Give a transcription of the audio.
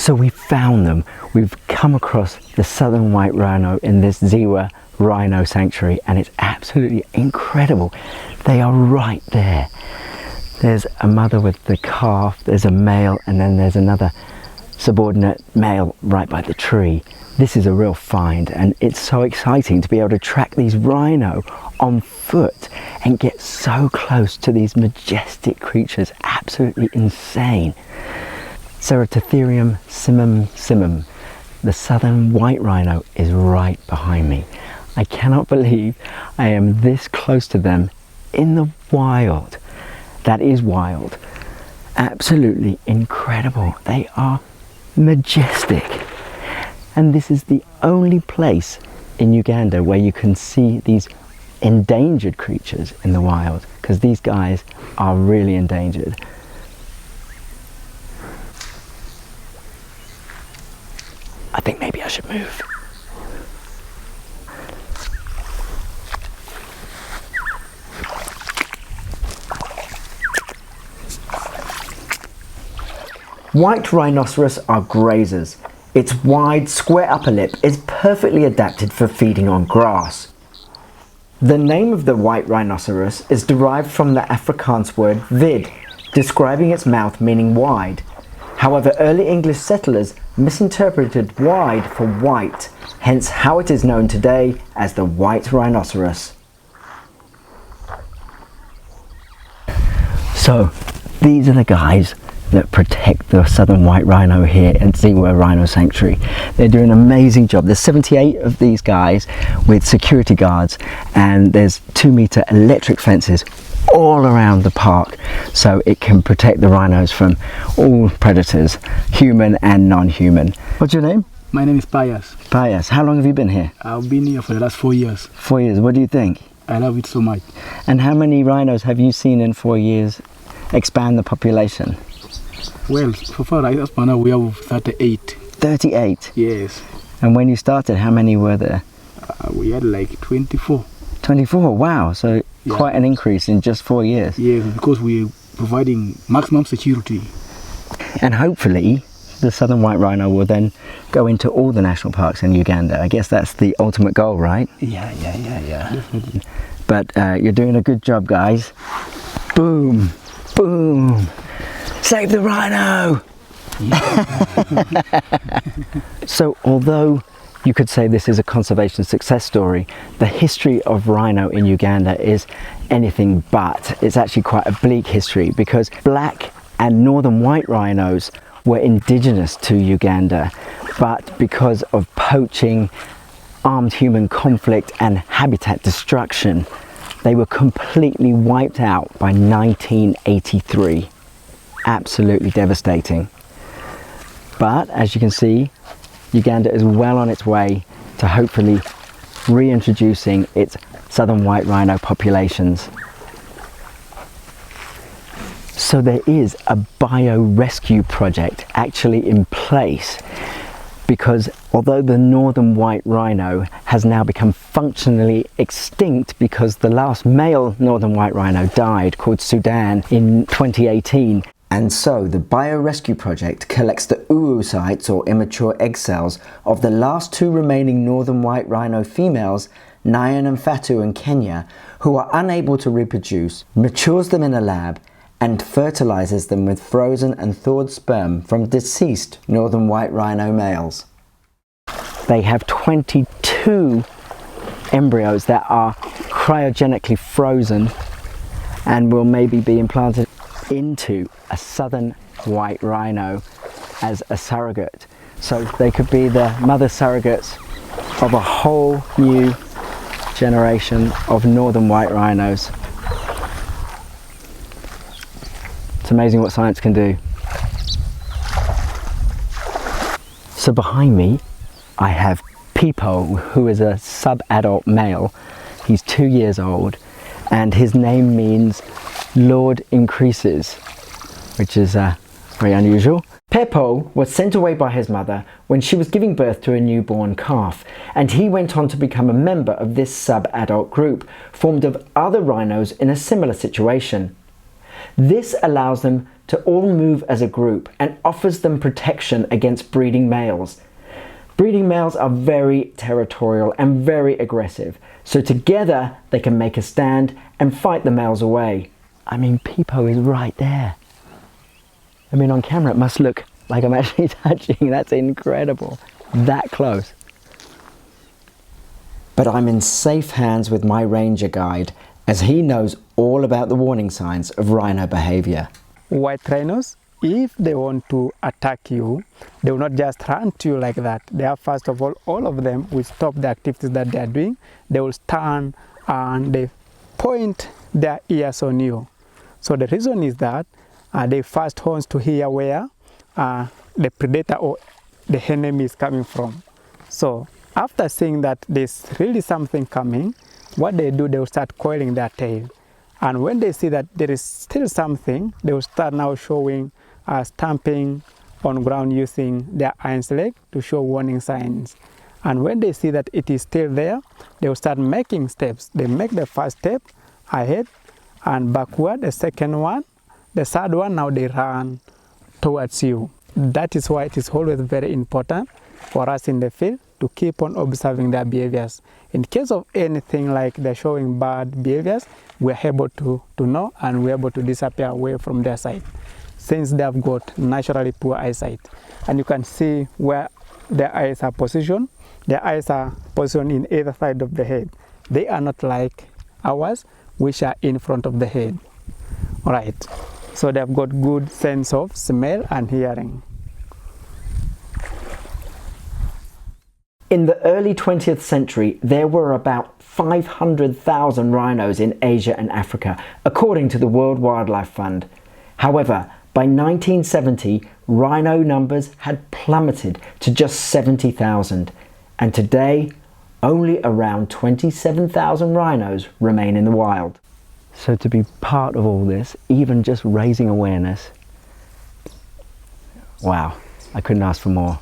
So we found them. We've come across the Southern White Rhino in this Ziwa Rhino Sanctuary, and it's absolutely incredible. They are right there. There's a mother with the calf, there's a male, and then there's another subordinate male right by the tree. This is a real find, and it's so exciting to be able to track these rhino on foot and get so close to these majestic creatures. Absolutely insane. Ceratotherium simum. The Southern White Rhino is right behind me. I cannot believe I am this close to them in the wild. That is wild. Absolutely incredible. They are majestic. And this is the only place in Uganda where you can see these endangered creatures in the wild, because these guys are really endangered. I think maybe I should move. White rhinoceros are grazers. Its wide, square upper lip is perfectly adapted for feeding on grass. The name of the white rhinoceros is derived from the Afrikaans word vid, describing its mouth meaning wide. However, early English settlers misinterpreted wide for white, hence how it is known today as the white rhinoceros. So, these are the guys that protect the Southern White Rhino here at Ziwa Rhino Sanctuary. They're doing an amazing job. There's 78 of these guys with security guards, and there's 2-meter electric fences all around the park, so it can protect the rhinos from all predators, human and non-human. What's your name? My name is Pius. Pius. How long have you been here? I've been here for the last 4 years. 4 years. What do you think? I love it so much. And how many rhinos have you seen in 4 years expand the population? Well, so far as of now we have 38. 38? Yes. And when you started, how many were there? We had like 24. 24, wow. So Yeah. quite an increase in just 4 years. Yes, because we're providing maximum security. And hopefully the Southern White Rhino will then go into all the national parks in Uganda. I guess that's the ultimate goal, right? Yeah. Definitely. But you're doing a good job, guys. Boom, boom. Save the rhino! So although you could say this is a conservation success story, the history of rhino in Uganda is anything but. It's actually quite a bleak history, because black and northern white rhinos were indigenous to Uganda, but because of poaching, armed human conflict and habitat destruction, they were completely wiped out by 1983. Absolutely devastating. But as you can see, Uganda is well on its way to hopefully reintroducing its Southern White Rhino populations. So there is a bio-rescue project actually in place, because although the Northern White Rhino has now become functionally extinct because the last male Northern White Rhino died, called Sudan, in 2018, and so the Biorescue Project collects the oocytes, or immature egg cells, of the last 2 remaining Northern White Rhino females, Nyan and Fatu in Kenya, who are unable to reproduce, matures them in a lab, and fertilizes them with frozen and thawed sperm from deceased Northern White Rhino males. They have 22 embryos that are cryogenically frozen and will maybe be implanted into a Southern White Rhino as a surrogate. So they could be the mother surrogates of a whole new generation of Northern White Rhinos. It's amazing what science can do. So behind me I have Peepo, who is a sub-adult male. He's 2 years old, and his name means Lord increases, which is very unusual. Peepo was sent away by his mother when she was giving birth to a newborn calf, and he went on to become a member of this sub-adult group, formed of other rhinos in a similar situation. This allows them to all move as a group and offers them protection against breeding males. Breeding males are very territorial and very aggressive, so together they can make a stand and fight the males away. I mean, Peepo is right there. I mean, on camera it must look like I'm actually touching. That's incredible. That close. But I'm in safe hands with my ranger guide, as he knows all about the warning signs of rhino behavior. White rhinos, if they want to attack you, they will not just run to you like that. They are, first of all of them will stop the activities that they are doing. They will stand and they point their ears on you. So the reason is that they first want to hear where the predator or the enemy is coming from. So after seeing that there's really something coming, what they do, they will start coiling their tail. And when they see that there is still something, they will start now showing, stamping on ground using their hind leg to show warning signs. And when they see that it is still there, they will start making steps. They make the first step ahead and backward, the second one, the third one, now they run towards you. That is why it is always very important for us in the field to keep on observing their behaviors. In case of anything like they're showing bad behaviors, we're able to know and we're able to disappear away from their sight, since they have got naturally poor eyesight. And you can see where their eyes are positioned. Their eyes are positioned in either side of the head. They are not like ours, which are in front of the head. All right, so they have got good sense of smell and hearing. In the early 20th century, there were about 500,000 rhinos in Asia and Africa, according to the World Wildlife Fund. However, by 1970, rhino numbers had plummeted to just 70,000, and today, only around 27,000 rhinos remain in the wild. So to be part of all this, even just raising awareness, wow, I couldn't ask for more.